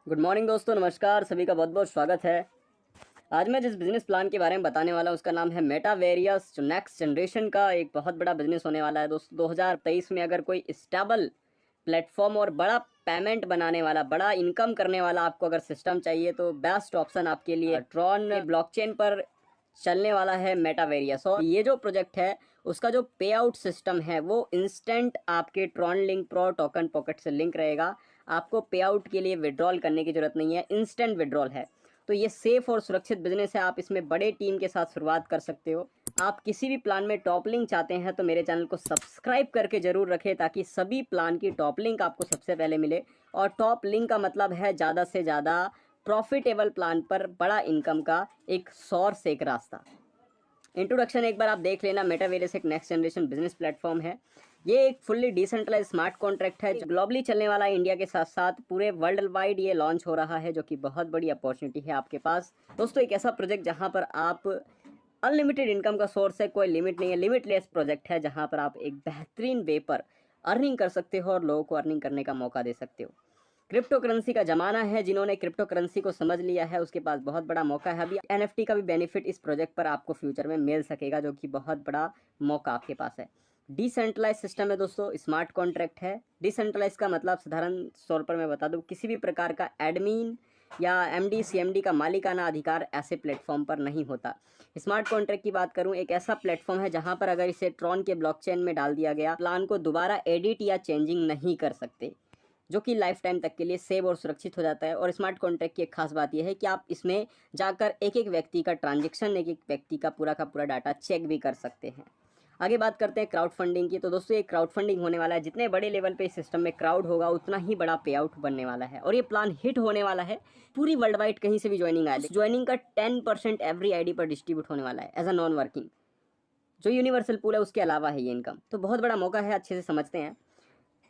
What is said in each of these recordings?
Good morning दोस्तों, नमस्कार। सभी का बहुत बहुत स्वागत है। आज मैं जिस बिजनेस प्लान के बारे में बताने वाला हूँ उसका नाम है मेटावेरियस, जो नेक्स्ट जनरेशन का एक बहुत बड़ा बिजनेस होने वाला है दोस्तों। 2023 में अगर कोई स्टेबल प्लेटफॉर्म और बड़ा पेमेंट बनाने वाला, बड़ा इनकम करने वाला आपको अगर सिस्टम चाहिए तो बेस्ट ऑप्शन आपके लिए ट्रॉन ब्लॉकचेन पर चलने वाला है मेटावेरियस। और ये जो प्रोजेक्ट है उसका जो पे आउट सिस्टम है वो इंस्टेंट आपके Tron link pro token pocket से लिंक रहेगा। आपको पे आउट के लिए विड्रॉल करने की जरूरत नहीं है, इंस्टेंट विड्रॉल है। तो ये सेफ और सुरक्षित बिजनेस है। आप इसमें बड़े टीम के साथ शुरुआत कर सकते हो। आप किसी भी प्लान में टॉप लिंक चाहते हैं तो मेरे चैनल को सब्सक्राइब करके जरूर रखें, ताकि सभी प्लान की टॉप लिंक आपको सबसे पहले मिले। और टॉप लिंक का मतलब है ज़्यादा से ज़्यादा प्रॉफिटेबल प्लान पर बड़ा इनकम का एक सोर्स, एक रास्ता। इंट्रोडक्शन एक बार आप देख लेना। मेटावेरियस एक नेक्स्ट जनरेशन बिजनेस प्लेटफॉर्म है। ये एक फुल्ली डिसेंट्रलाइज स्मार्ट कॉन्ट्रैक्ट है जो ग्लोबली चलने वाला है। इंडिया के साथ साथ पूरे वर्ल्ड वाइड ये लॉन्च हो रहा है, जो कि बहुत बड़ी अपॉर्चुनिटी है आपके पास दोस्तों। एक ऐसा प्रोजेक्ट जहां पर आप अनलिमिटेड इनकम का सोर्स है, कोई लिमिट नहीं है, लिमिटलेस प्रोजेक्ट है जहां पर आप एक बेहतरीन वे पर अर्निंग कर सकते हो और लोगों को अर्निंग करने का मौका दे सकते हो। क्रिप्टो करेंसी का जमाना है। जिन्होंने क्रिप्टो करेंसी को समझ लिया है उसके पास बहुत बड़ा मौका है। अभी एनएफटी का भी बेनिफिट इस प्रोजेक्ट पर आपको फ्यूचर में मिल सकेगा, जो कि बहुत बड़ा मौका आपके पास है। डिसेंट्रलाइज सिस्टम है दोस्तों, स्मार्ट कॉन्ट्रैक्ट है। डिसेंट्रलाइज का मतलब साधारण तौर पर मैं बता दूं, किसी भी प्रकार का एडमिन या एमडी सीएमडी का मालिकाना अधिकार ऐसे प्लेटफॉर्म पर नहीं होता। स्मार्ट कॉन्ट्रैक्ट की बात करूं, एक ऐसा प्लेटफॉर्म है जहां पर अगर इसे ट्रॉन के ब्लॉकचेन में डाल दिया गया, प्लान को दोबारा एडिट या चेंजिंग नहीं कर सकते, जो कि लाइफ टाइम तक के लिए सेव और सुरक्षित हो जाता है। और स्मार्ट कॉन्ट्रैक्ट की एक खास बात यह है कि आप इसमें जाकर एक एक व्यक्ति का ट्रांजेक्शन, एक एक व्यक्ति का पूरा डाटा चेक भी कर सकते हैं। आगे बात करते हैं क्राउड फंडिंग की। तो दोस्तों ये क्राउड फंडिंग होने वाला है। जितने बड़े लेवल पे इस सिस्टम में क्राउड होगा उतना ही बड़ा पे आउट बनने वाला है। और ये प्लान हिट होने वाला है। पूरी वर्ल्ड वाइड कहीं से भी ज्वाइनिंग आए, ज्वाइनिंग का 10% एवरी आईडी पर डिस्ट्रीब्यूट होने वाला है एज अ नॉन वर्किंग। जो यूनिवर्सल पूल है उसके अलावा है ये इनकम। तो बहुत बड़ा मौका है, अच्छे से समझते हैं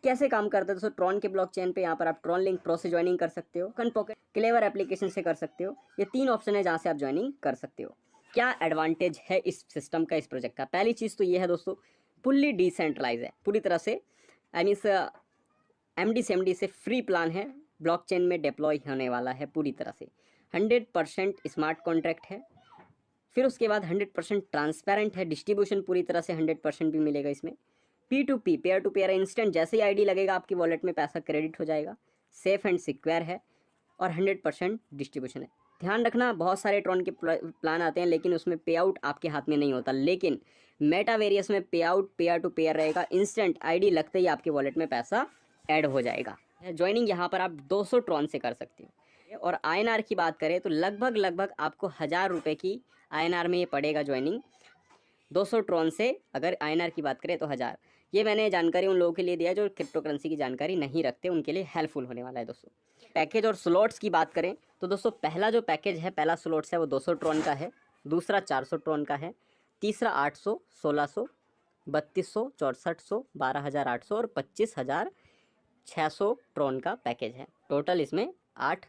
कैसे काम करता है दोस्तों। ट्रॉन के ब्लॉकचेन पे यहाँ पर आप ट्रॉन लिंक प्रो से ज्वाइनिंग कर सकते हो, कन पॉकेट, क्लेवर एप्लीकेशन से कर सकते हो। ये 3 ऑप्शन है जहाँ से आप ज्वाइनिंग कर सकते हो। क्या एडवांटेज है इस सिस्टम का, इस प्रोजेक्ट का? पहली चीज़ तो ये है दोस्तों, फुल्ली डिसेंट्रलाइज है पूरी तरह से। आई मीन्स एमडी सीएमडी से फ्री प्लान है। ब्लॉकचेन में डिप्लॉय होने वाला है पूरी तरह से। 100% स्मार्ट कॉन्ट्रैक्ट है। फिर उसके बाद 100% ट्रांसपेरेंट है। डिस्ट्रीब्यूशन पूरी तरह से 100% भी मिलेगा इसमें। P2P, pair to pair, instant जैसे ही आईडी लगेगा आपकी वॉलेट में पैसा क्रेडिट हो जाएगा। सेफ एंड सिक्योर है और 100% डिस्ट्रीब्यूशन है। ध्यान रखना, बहुत सारे ट्रॉन के प्लान आते हैं लेकिन उसमें पे आउट आपके हाथ में नहीं होता। लेकिन मेटावेरियस में पे आउट पेयर टू पेयर रहेगा। इंस्टेंट आईडी लगते ही आपके वॉलेट में पैसा ऐड हो जाएगा। ज्वाइनिंग यहाँ पर आप 200 ट्रॉन से कर सकते हो। और आईएनआर की बात करें तो लगभग आपको 1000 रुपये की आईएनआर में ये पड़ेगा ज्वाइनिंग। 200 ट्रॉन से अगर आईएनआर की बात करें तो 1000। ये मैंने जानकारी उन लोगों के लिए दिया जो क्रिप्टो करेंसी की जानकारी नहीं रखते, उनके लिए हेल्पफुल होने वाला है दोस्तों। पैकेज और स्लॉट्स की बात करें तो दोस्तों पहला जो पैकेज है, पहला स्लॉट्स है वो 200 ट्रॉन का है। दूसरा 400 ट्रॉन का है। तीसरा 800, 1600, 3200, 6400, 12800 और 25600 ट्रॉन का पैकेज है। टोटल इसमें 8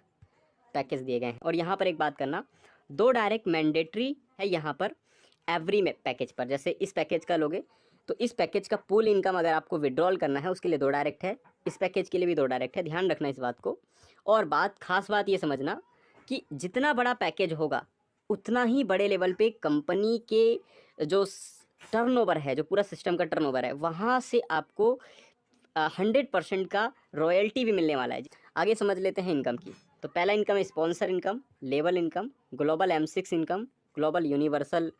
पैकेज दिए गए हैं। और यहाँ पर एक बात करना, 2 डायरेक्ट मैंडेटरी है यहाँ पर एवरी में पैकेज पर। जैसे इस पैकेज का लोगे तो इस पैकेज का पूल इनकम अगर आपको विड्रॉल करना है उसके लिए 2 डायरेक्ट है। इस पैकेज के लिए भी 2 डायरेक्ट है। ध्यान रखना इस बात को। और खास बात ये समझना कि जितना बड़ा पैकेज होगा उतना ही बड़े लेवल पे कंपनी के जो टर्नओवर है, जो पूरा सिस्टम का टर्नओवर है, वहाँ से आपको 100% का रॉयल्टी भी मिलने वाला है। आगे समझ लेते हैं इनकम की। तो पहला इनकम है sponsor income, level income, global M6 income, global universal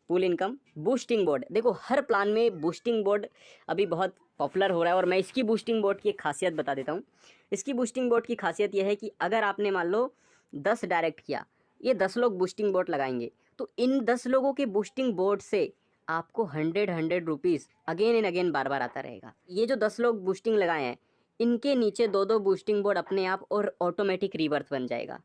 pool income, boosting board. देखो हर प्लान में बूस्टिंग बोर्ड अभी बहुत पॉपुलर हो रहा है और मैं इसकी बूस्टिंग बोर्ड की एक खासियत बता देता हूँ। इसकी बूस्टिंग बोर्ड की खासियत यह है कि अगर आपने मान लो 10 डायरेक्ट किया, ये 10 लोग बूस्टिंग बोर्ड लगाएंगे, तो इन 10 लोगों के बूस्टिंग बोर्ड से आपको 100 रुपीज़ अगेन एंड अगेन बार बार आता रहेगा। ये जो 10 लोग बूस्टिंग लगाए हैं इनके नीचे 2-2 बूस्टिंग बोर्ड अपने आप और ऑटोमेटिक रीबर्थ बन जाएगा।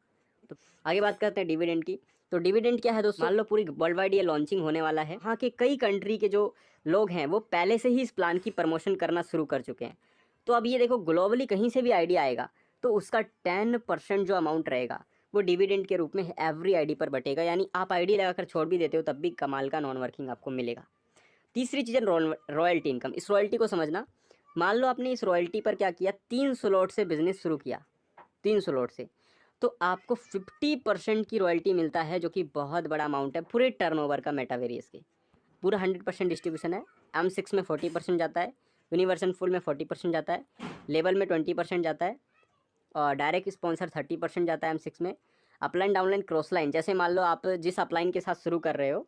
तो आगे बात करते हैं डिविडेंड की। तो डिविडेंड क्या है दोस्तों, मान लो पूरी वर्ल्ड वाइड ये लॉन्चिंग होने वाला है। वहाँ के कई कंट्री के जो लोग हैं वो पहले से ही इस प्लान की प्रमोशन करना शुरू कर चुके हैं। तो अब ये देखो, ग्लोबली कहीं से भी आईडिया आएगा तो उसका 10% जो अमाउंट रहेगा वो डिविडेंड के रूप में एवरी आईडी पर बटेगा। यानी आप आईडी लगाकर छोड़ भी देते हो तब भी कमाल का नॉन वर्किंग आपको मिलेगा। तीसरी चीज़ है रॉयल्टी इनकम। इस रॉयल्टी को समझना, मान लो आपने इस रॉयल्टी पर क्या किया, 3 स्लॉट से बिजनेस शुरू किया, 3 स्लॉट से। तो आपको 50% की रॉयल्टी मिलता है, जो कि बहुत बड़ा अमाउंट है पूरे टर्नओवर का मेटावेरियस के। पूरा 100% डिस्ट्रीब्यूशन है। M6 में 40% जाता है, यूनिवर्सल पूल में 40% जाता है, लेवल में 20% जाता है, और डायरेक्ट स्पॉन्सर 30% जाता है M6 में। अपलाइन डाउनलाइन क्रॉस लाइन, जैसे मान लो आप जिस अपलाइन के साथ शुरू कर रहे हो,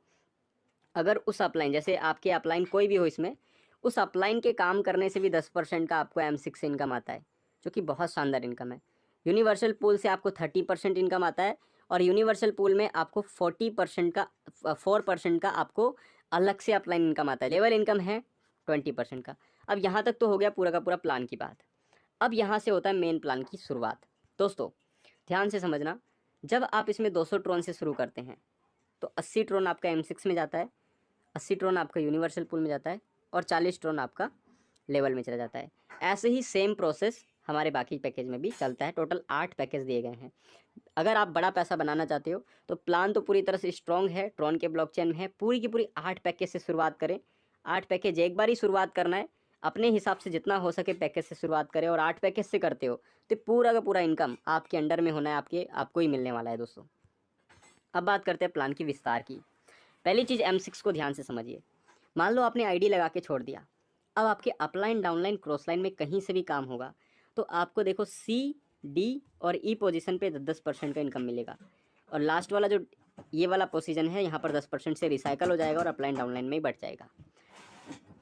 अगर उस अपलाइन, जैसे आपके अपलाइन कोई भी हो इसमें, उस अपलाइन के काम करने से भी 10% का आपको M6 से इनकम आता है, जो कि बहुत शानदार इनकम है। यूनिवर्सल पूल से आपको 30% इनकम आता है, और यूनिवर्सल पूल में आपको 40% का 4% का आपको अलग से अपलाइन इनकम आता है। लेवल इनकम है 20% का। अब यहाँ तक तो हो गया पूरा का पूरा प्लान की बात। अब यहाँ से होता है मेन प्लान की शुरुआत। दोस्तों ध्यान से समझना, जब आप इसमें 200 ट्रोन से शुरू करते हैं तो 80 ट्रोन आपका M6 में जाता है, 80 ट्रोन आपका यूनिवर्सल पूल में जाता है, और 40 ट्रोन आपका लेवल में चला जाता है। ऐसे ही सेम प्रोसेस हमारे बाकी पैकेज में भी चलता है। टोटल 8 पैकेज दिए गए हैं। अगर आप बड़ा पैसा बनाना चाहते हो तो प्लान तो पूरी तरह से स्ट्रॉन्ग है, ट्रॉन के ब्लॉकचेन में है। पूरी की पूरी 8 पैकेज से शुरुआत करें। 8 पैकेज एक बार ही शुरुआत करना है, अपने हिसाब से जितना हो सके पैकेज से शुरुआत करें, और 8 पैकेज से करते हो तो पूरा का पूरा इनकम आपके अंडर में होना है, आपको ही मिलने वाला है दोस्तों। अब बात करते हैं प्लान की विस्तार की। पहली चीज़ M6 को ध्यान से समझिए। मान लो आपने आईडी लगा के छोड़ दिया, अब आपके अपलाइन डाउनलाइन क्रॉस लाइन में कहीं से भी काम होगा तो आपको देखो C, D और E पोजीशन पे 10% का इनकम मिलेगा, और लास्ट वाला जो ये वाला पोजीशन है यहाँ पर 10% से रिसाइकल हो जाएगा और अपलाइन डाउनलाइन में ही बढ़ जाएगा।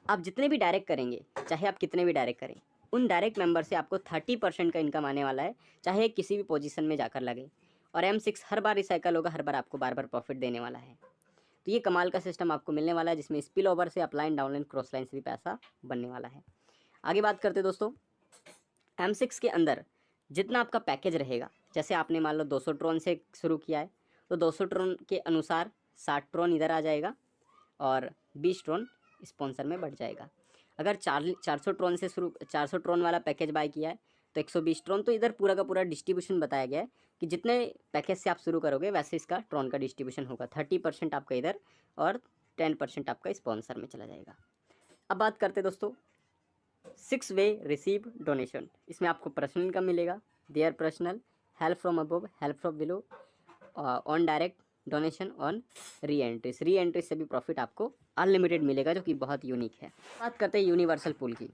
आप जितने भी डायरेक्ट करेंगे, चाहे आप कितने भी डायरेक्ट करें, उन डायरेक्ट मेंबर से आपको 30% का इनकम आने वाला है, चाहे किसी भी पोजीशन में जाकर लगे। और M6 हर बार रिसाइकल होगा, हर बार आपको बार बार प्रॉफिट देने वाला है। तो ये कमाल का सिस्टम आपको मिलने वाला है, जिसमें स्पिल ओवर से अपलाइन डाउनलाइन क्रॉस लाइन से भी पैसा बनने वाला है। आगे बात करते दोस्तों, M6 के अंदर जितना आपका पैकेज रहेगा, जैसे आपने मान लो 200 ट्रोन से शुरू किया है तो 200 ट्रोन के अनुसार 60 ट्रोन इधर आ जाएगा और 20 ट्रोन स्पॉन्सर में बढ़ जाएगा। अगर 400 ट्रोन से शुरू 400 ट्रोन वाला पैकेज बाय किया है तो 120 ट्रोन। तो इधर पूरा का पूरा डिस्ट्रीब्यूशन बताया गया है कि जितने पैकेज से आप शुरू करोगे वैसे इसका ट्रोन का डिस्ट्रीब्यूशन होगा। 30% आपका इधर और 10% आपका स्पॉन्सर में चला जाएगा। अब बात करते दोस्तों 6 वे रिसीव डोनेशन। इसमें आपको पर्सनल इनकम मिलेगा, their personal, help from above, help from below, on direct donation, on री एंट्रीज। री एंट्रीज से भी प्रॉफिट आपको अनलिमिटेड मिलेगा, जो कि बहुत यूनिक है। बात करते हैं यूनिवर्सल पूल की।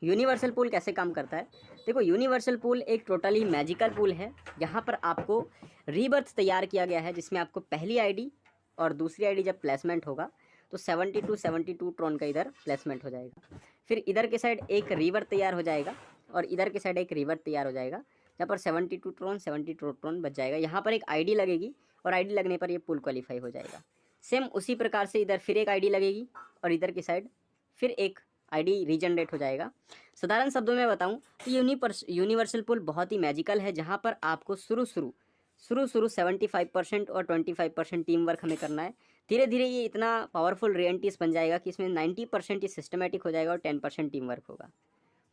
यूनिवर्सल पूल कैसे काम करता है? देखो, यूनिवर्सल पूल एक टोटली मैजिकल पूल है। यहाँ पर आपको रीबर्थ तैयार किया गया है, जिसमें आपको पहली आईडी और दूसरी आईडी जब प्लेसमेंट होगा तो 72 ट्रोन का इधर प्लेसमेंट हो जाएगा। फिर इधर के साइड एक रीबर्थ तैयार हो जाएगा और इधर के साइड एक रीबर्थ तैयार हो जाएगा, यहाँ पर 72 ट्रोन बच जाएगा। यहाँ पर एक आईडी लगेगी और आईडी लगने पर ये पूल क्वालिफाई हो जाएगा। सेम उसी प्रकार से इधर फिर एक आईडी लगेगी और इधर की साइड फिर एक आईडी रीजनरेट हो जाएगा। साधारण शब्दों में बताऊं तो यूनिवर्सल पूल बहुत ही मैजिकल है, जहां पर आपको शुरू 75% और 25% टीम वर्क हमें करना है। धीरे धीरे ये इतना पावरफुल रियलिटीज बन जाएगा कि इसमें 90% ये सिस्टमेटिक हो जाएगा और 10% टीम वर्क होगा।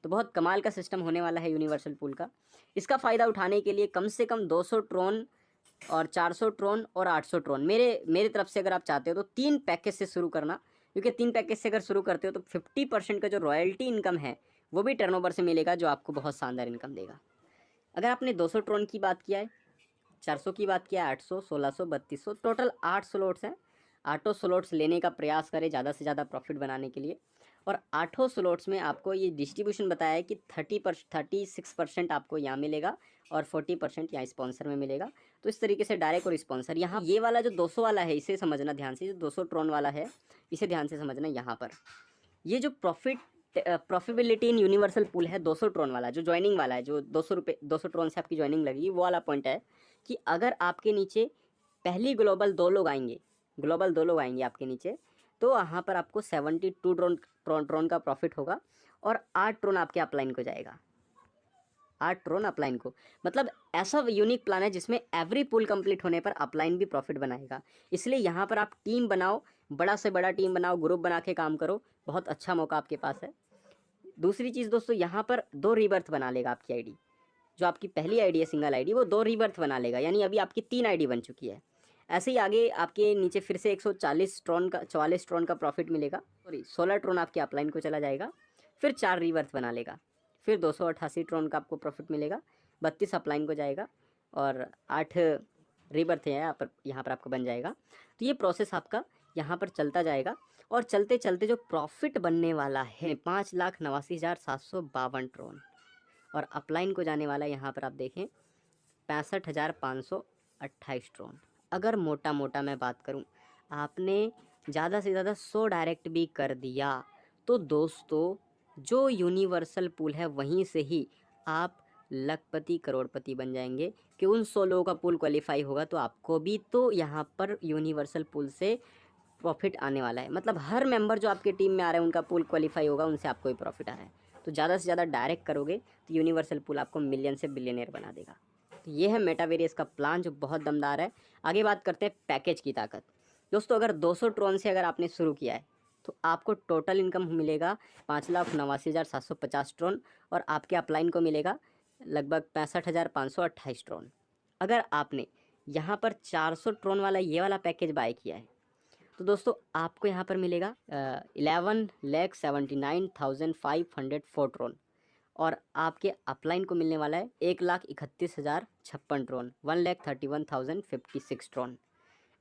तो बहुत कमाल का सिस्टम होने वाला है यूनिवर्सल पूल का। इसका फ़ायदा उठाने के लिए कम से कम 200 ट्रोन और 400 ट्रोन और 800 ट्रोन मेरे तरफ से अगर आप चाहते हो तो 3 पैकेज से शुरू करना, क्योंकि 3 पैकेज से अगर शुरू करते हो तो 50% का जो रॉयल्टी इनकम है वो भी टर्नओवर से मिलेगा, जो आपको बहुत शानदार इनकम देगा। अगर आपने 200 ट्रोन की बात किया है, 400 की बात किया है, 800, 1600, 3200, टोटल 8 स्लॉट्स हैं। 8 स्लॉट्स लेने का प्रयास करें ज़्यादा से ज़्यादा प्रॉफिट बनाने के लिए। और 8 स्लॉट्स में आपको ये डिस्ट्रीब्यूशन बताया है कि 36% आपको यहाँ मिलेगा और 40% यहाँ स्पॉन्सर में मिलेगा। तो इस तरीके से डायरेक्ट और स्पॉन्सर। यहाँ ये वाला जो 200 वाला है इसे समझना ध्यान से, जो 200 ट्रोन वाला है इसे ध्यान से समझना। यहाँ पर ये जो प्रॉफिटेबिलिटी इन यूनिवर्सल पूल है 200 ट्रोन वाला, जो ज्वाइनिंग वाला है, जो 200 ट्रोन से आपकी ज्वाइनिंग लगेगी, वो वाला पॉइंट है कि अगर आपके नीचे पहली ग्लोबल 2 लोग आएंगे आपके नीचे, तो वहाँ पर आपको 72 ट्रोन का प्रॉफिट होगा और 8 ट्रोन आपके अपलाइन को जाएगा। 8 ट्रोन अपलाइन को, मतलब ऐसा यूनिक प्लान है जिसमें एवरी पूल कंप्लीट होने पर अपलाइन भी प्रॉफिट बनाएगा। इसलिए यहाँ पर आप टीम बनाओ, बड़ा से बड़ा टीम बनाओ, ग्रुप बना के काम करो, बहुत अच्छा मौका आपके पास है। दूसरी चीज़ दोस्तों, यहाँ पर 2 रीबर्थ बना लेगा आपकी आईडी। जो आपकी पहली आईडी है सिंगल आईडी, वो 2 रीबर्थ बना लेगा, यानी अभी आपकी 3 आईडी बन चुकी है। ऐसे ही आगे आपके नीचे फिर से 44 ट्रोन का प्रॉफिट मिलेगा, सॉरी 16 ट्रोन आपके अपलाइन को चला जाएगा। फिर 4 रीबर्थ बना लेगा, फिर 288 ट्रोन का आपको प्रॉफिट मिलेगा, 32 अपलाइन को जाएगा, और 8 रीबर्थ है यहाँ पर आपका बन जाएगा। तो ये प्रोसेस आपका यहाँ पर चलता जाएगा और चलते चलते जो प्रॉफिट बनने वाला है 5,89,752 ट्रोन, और अपलाइन को जाने वाला यहाँ पर आप देखें 65,528 ट्रोन। अगर मोटा मोटा मैं बात करूँ, आपने ज़्यादा से ज़्यादा 100 डायरेक्ट भी कर दिया तो दोस्तों जो यूनिवर्सल पूल है वहीं से ही आप लखपति करोड़पति बन जाएंगे कि उन 100 लोगों का पूल क्वालिफाई होगा तो आपको भी तो यहाँ पर यूनिवर्सल पूल से प्रॉफिट आने वाला है। मतलब हर मेंबर जो आपके टीम में आ रहे हैं उनका पूल क्वालिफाई होगा, उनसे आपको भी प्रॉफिट आ रहा है। तो ज़्यादा से ज़्यादा डायरेक्ट करोगे तो यूनिवर्सल पूल आपको मिलियन से बिलियनियर बना देगा। तो ये है मेटावेरियस का प्लान जो बहुत दमदार है। आगे बात करते हैं पैकेज की ताकत। दोस्तों अगर 200 ट्रोन से अगर आपने शुरू किया है तो आपको टोटल इनकम मिलेगा 5,89,750 ट्रोन, और आपके अपलाइन को मिलेगा लगभग 65,528 ट्रोन। अगर आपने यहाँ पर 400 ट्रोन वाला ये वाला पैकेज बाय किया है तो दोस्तों आपको यहाँ पर मिलेगा 11,79,504 ट्रोन, और आपके अपलाइन को मिलने वाला है 1,31,056 ट्रोन, 1,31,056 ट्रोन।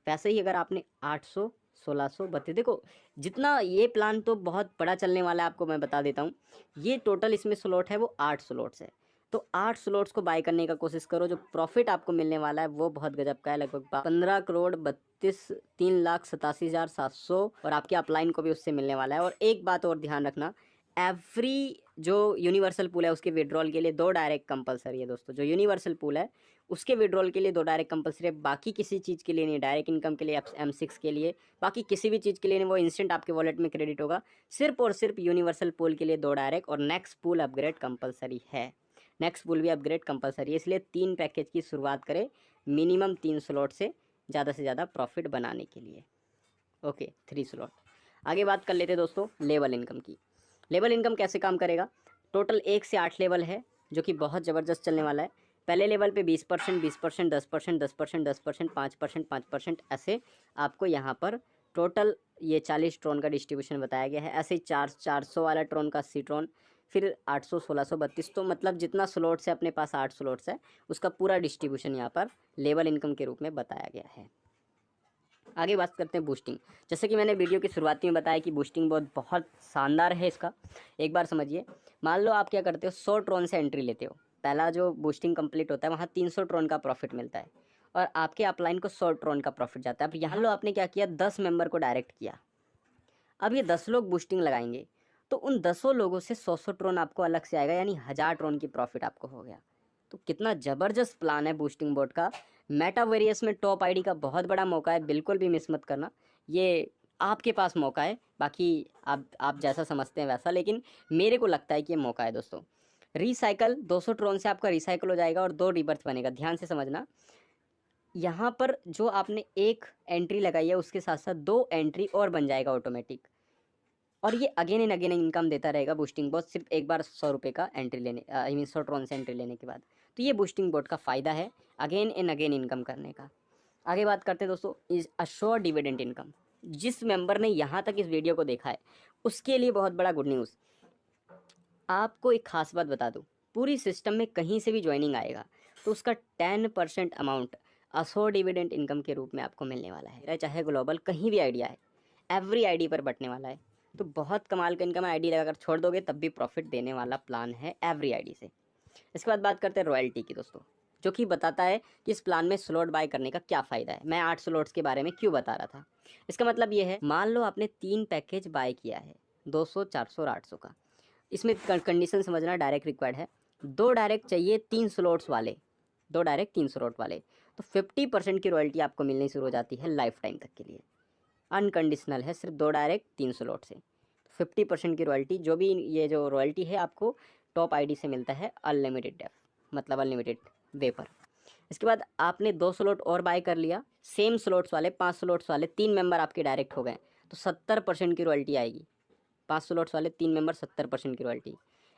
वैसे ही अगर आपने 800, 1632, देखो जितना ये प्लान तो बहुत बड़ा चलने वाला है, आपको मैं बता देता हूँ। ये टोटल इसमें स्लॉट है वो 8 स्लॉट्स है, तो 8 स्लॉट्स को बाय करने का कोशिश करो। जो प्रॉफिट आपको मिलने वाला है वो बहुत गजब का है, लगभग 15,32,03,87,700, और आपके अपलाइन को भी उससे मिलने वाला है। और एक बात और ध्यान रखना, एवरी जो यूनिवर्सल पूल है उसके विड्रॉल के लिए 2 डायरेक्ट कंपलसरी है दोस्तों। जो यूनिवर्सल पूल है उसके विड्रॉल के लिए 2 डायरेक्ट कंपलसरी है, बाकी किसी चीज़ के लिए नहीं। डायरेक्ट इनकम के लिए, M6 के लिए, बाकी किसी भी चीज़ के लिए नहीं, वो इंस्टेंट आपके वॉलेट में क्रेडिट होगा। सिर्फ और सिर्फ यूनिवर्सल पूल के लिए 2 डायरेक्ट, और नेक्स्ट पूल अपग्रेड कंपलसरी है। नेक्स्ट पूल भी अपग्रेड कंपलसरी है, इसलिए 3 पैकेज की शुरुआत करें मिनिमम 3 स्लॉट से ज़्यादा प्रॉफिट बनाने के लिए। Okay, 3 slot. आगे बात कर लेते हैं दोस्तों लेवल इनकम की। लेवल इनकम कैसे काम करेगा? टोटल 1 से 8 लेवल है जो कि बहुत ज़बरदस्त चलने वाला है। पहले लेवल पे 20%, 20%, 10%, 10%, 10%, 5%, 5%, ऐसे आपको यहाँ पर टोटल ये 40 ट्रोन का डिस्ट्रीब्यूशन बताया गया है। ऐसे ही 400 वाला ट्रोन का 80 ट्रोन, फिर 800, 1632, तो मतलब जितना स्लॉट्स है अपने पास 8 स्लॉट्स है, उसका पूरा डिस्ट्रीब्यूशन यहाँ पर लेवल इनकम के रूप में बताया गया है। आगे बात करते हैं बूस्टिंग। जैसे कि मैंने वीडियो की शुरुआत में बताया कि बूस्टिंग बहुत शानदार है इसका। एक बार समझिए, मान लो आप क्या करते हो, 100 ट्रोन से एंट्री लेते हो। पहला जो बूस्टिंग कंप्लीट होता है वहाँ 300 ट्रोन का प्रॉफिट मिलता है, और आपके अपलाइन को 100 ट्रोन का प्रॉफिट जाता है। अब यहाँ लो आपने क्या किया, 10 मेंबर को डायरेक्ट किया। अब ये 10 लोग बूस्टिंग लगाएंगे तो उन 10 लोगों से 100 ट्रोन आपको अलग से आएगा, यानी 1000 ट्रोन की प्रॉफिट आपको हो गया। तो कितना ज़बरदस्त प्लान है बूस्टिंग बोर्ड का। मेटावेरियस में टॉप आईडी का बहुत बड़ा मौका है, बिल्कुल भी मिस मत करना। ये आपके पास मौका है, बाकी आप जैसा समझते हैं वैसा, लेकिन मेरे को लगता है कि ये मौका है दोस्तों। रिसाइकल 200 ट्रोन से आपका रिसाइकल हो जाएगा और 2 रिबर्थ बनेगा। ध्यान से समझना, यहाँ पर जो आपने एक एंट्री लगाई है उसके साथ साथ 2 एंट्री और बन जाएगा ऑटोमेटिक, और ये अगेन एंड अगेन इनकम देता रहेगा बूस्टिंग बोट, सिर्फ एक बार 100 रुपये का एंट्री लेने, आई मीन 100 ट्रोन से एंट्री लेने के बाद। तो ये बूस्टिंग बोट का फ़ायदा है अगेन एंड अगेन इनकम करने का। आगे बात करते हैं दोस्तों इज अश्योर डिविडेंड इनकम। जिस मेंबर ने यहाँ तक इस वीडियो को देखा है उसके लिए बहुत बड़ा गुड न्यूज़। आपको एक खास बात बता दूँ, पूरी सिस्टम में कहीं से भी ज्वाइनिंग आएगा तो उसका 10% अमाउंट अश्योर डिविडेंड इनकम के रूप में आपको मिलने वाला है। चाहे ग्लोबल कहीं भी आइडिया है, एवरी आईडी पर बटने वाला है। तो बहुत कमाल का इनकम, आईडी लगाकर छोड़ दोगे तब भी प्रॉफिट देने वाला प्लान है एवरी आईडी से। इसके बाद बात करते हैं रॉयल्टी की दोस्तों, जो कि बताता है कि इस प्लान में स्लॉट बाय करने का क्या फ़ायदा है। मैं 8 स्लॉट्स के बारे में क्यों बता रहा था, इसका मतलब ये है, मान लो आपने 3 पैकेज बाय किया है 200, 400 और 800 का। इसमें कंडीशन समझना डायरेक्ट रिक्वायर्ड है। 2 डायरेक्ट चाहिए 3 स्लॉट्स वाले, 2 डायरेक्ट 3 स्लॉट वाले, तो 50% की रॉयल्टी आपको मिलनी शुरू हो जाती है लाइफ टाइम तक के लिए। अनकंडीशनल है, सिर्फ 2 डायरेक्ट 3 स्लॉट से 50% की रॉयल्टी। जो भी ये जो रॉयल्टी है आपको टॉप आईडी से मिलता है अनलिमिटेड डेफ, मतलब अनलिमिटेड वेपर। इसके बाद आपने 2 स्लॉट और बाय कर लिया, सेम स्लॉट्स वाले 5 स्लॉट्स वाले 3 मेंबर आपके डायरेक्ट हो गए, तो 70% की रॉयल्टी आएगी। 5 स्लॉट्स वाले 3 मेंबर, 70% की रॉयल्टी।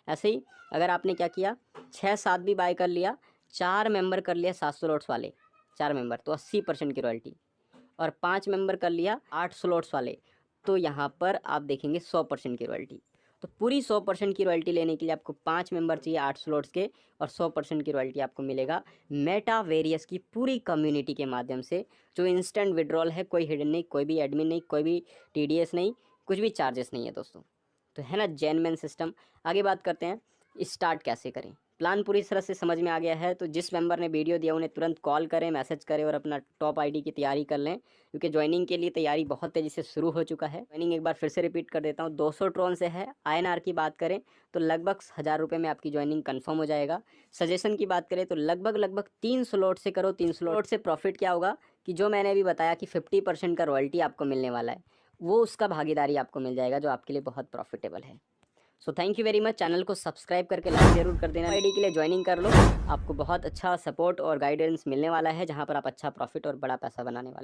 ऐसे ही अगर आपने क्या किया, 6-7 भी बाय कर लिया, 4 मेंबर कर लिया 7 स्लॉट्स वाले 4 मेंबर, तो 80% की रॉयल्टी। और 5 मेंबर कर लिया 8 स्लॉट्स वाले, तो यहाँ पर आप देखेंगे 100% की रॉयल्टी। तो पूरी 100% की रॉयल्टी लेने के लिए आपको 5 मेंबर चाहिए 8 स्लॉट्स के, और 100% की रॉयल्टी आपको मिलेगा मेटावेरियस की पूरी कम्युनिटी के माध्यम से। जो इंस्टेंट विड्रॉल है, कोई हिडन नहीं, कोई भी एडमिन नहीं, कोई भी TDS नहीं, कुछ भी चार्जेस नहीं है दोस्तों। तो है ना जेन्युइन सिस्टम। आगे बात करते हैं स्टार्ट कैसे करें। प्लान पूरी तरह से समझ में आ गया है तो जिस मेंबर ने वीडियो दिया उन्हें तुरंत कॉल करें, मैसेज करें और अपना टॉप आईडी की तैयारी कर लें, क्योंकि ज्वाइनिंग के लिए तैयारी बहुत तेज़ी से शुरू हो चुका है। ज्वाइनिंग एक बार फिर से रिपीट कर देता हूँ, 200 ट्रॉन से है। INR की बात करें तो लगभग 1000 रुपये में आपकी ज्वाइनिंग कन्फर्म हो जाएगा। सजेशन की बात करें तो लगभग 3 स्लॉट से करो। 3 स्लॉट से प्रॉफिट क्या होगा कि जो मैंने अभी बताया कि 50% का रॉयल्टी आपको मिलने वाला है, वो उसका भागीदारी आपको मिल जाएगा, जो आपके लिए बहुत प्रॉफिटेबल है। So thank you very much. Channel को सब्सक्राइब करके लाइक जरूर कर देना। आईडी के लिए ज्वाइनिंग कर लो, आपको बहुत अच्छा सपोर्ट और गाइडेंस मिलने वाला है, जहां पर आप अच्छा प्रॉफिट और बड़ा पैसा बनाने वाले।